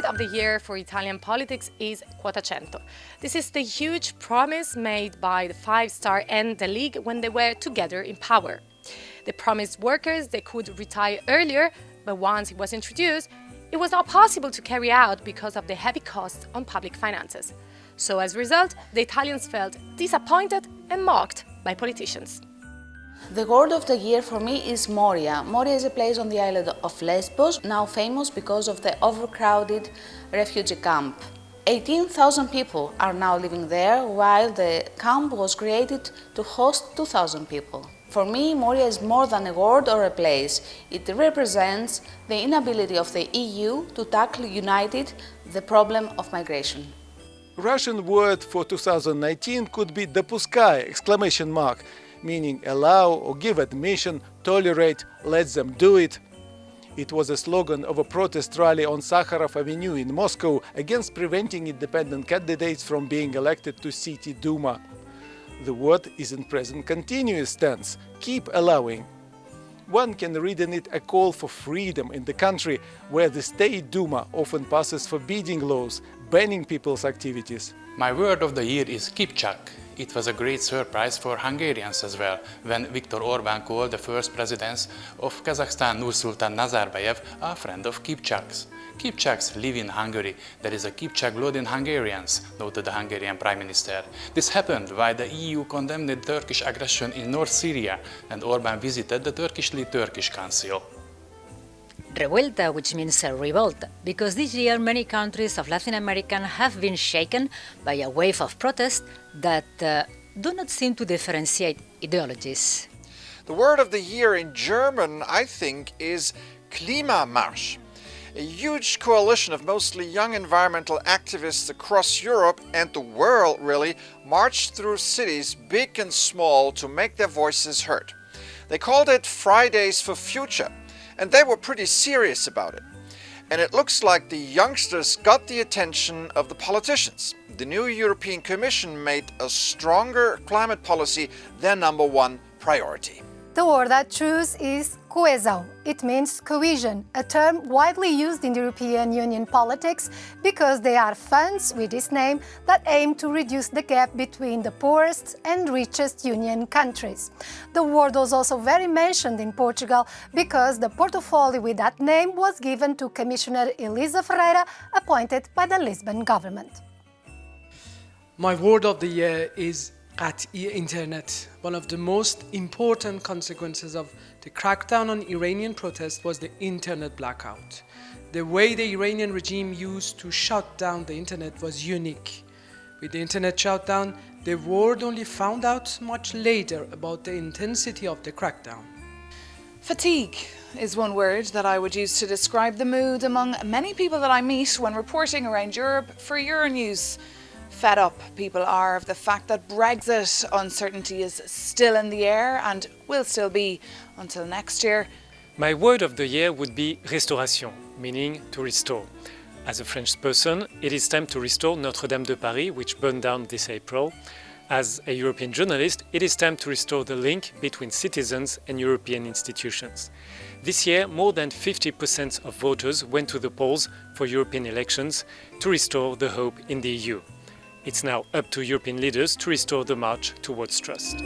of the year for Italian politics is Quota 100. This is the huge promise made by the Five-Star and the League when they were together in power. They promised workers they could retire earlier, but once it was introduced, it was not possible to carry out because of the heavy costs on public finances. So as a result, the Italians felt disappointed and mocked by politicians. The word of the year for me is Moria. Moria is a place on the island of Lesbos, now famous because of the overcrowded refugee camp. 18,000 people are now living there, while the camp was created to host 2,000 people. For me, Moria is more than a word or a place. It represents the inability of the EU to tackle united the problem of migration. Russian word for 2019 could be "допускай!" meaning allow or give admission, tolerate, let them do it. It was a slogan of a protest rally on Sakharov Avenue in Moscow against preventing independent candidates from being elected to City Duma. The word is in present continuous tense, keep allowing. One can read in it a call for freedom in the country where the State Duma often passes forbidding laws, banning people's activities. My word of the year is Kipchak. It was a great surprise for Hungarians as well when Viktor Orbán called the first president of Kazakhstan, Nursultan Nazarbayev, a friend of Kipchaks. Kipchaks live in Hungary. There is a Kipchak blood in Hungarians, noted the Hungarian Prime Minister. This happened while the EU condemned the Turkish aggression in North Syria and Orbán visited the Turkish Council. Revuelta, which means revolt, because this year many countries of Latin America have been shaken by a wave of protest that do not seem to differentiate ideologies. The word of the year in German, I think, is Klimamarsch. A huge coalition of mostly young environmental activists across Europe and the world really marched through cities big and small to make their voices heard. They called it Fridays for Future, and they were pretty serious about it. And it looks like the youngsters got the attention of the politicians. The new European Commission made a stronger climate policy their #1 priority. The word I choose is coesão. It means cohesion, a term widely used in the European Union politics because they are funds with this name that aim to reduce the gap between the poorest and richest Union countries. The word was also very mentioned in Portugal because the portfolio with that name was given to Commissioner Elisa Ferreira, appointed by the Lisbon government. My word of the year is Internet. One of the most important consequences of the crackdown on Iranian protests was the internet blackout. The way the Iranian regime used to shut down the internet was unique. With the internet shutdown, the world only found out much later about the intensity of the crackdown. Fatigue is one word that I would use to describe the mood among many people that I meet when reporting around Europe for Euronews. Fed up people are of the fact that Brexit uncertainty is still in the air and will still be until next year. My word of the year would be restauration, meaning to restore. As a French person, it is time to restore Notre-Dame de Paris, which burned down this April. As a European journalist, it is time to restore the link between citizens and European institutions. This year, more than 50% of voters went to the polls for European elections to restore the hope in the EU. It's now up to European leaders to restore the march towards trust.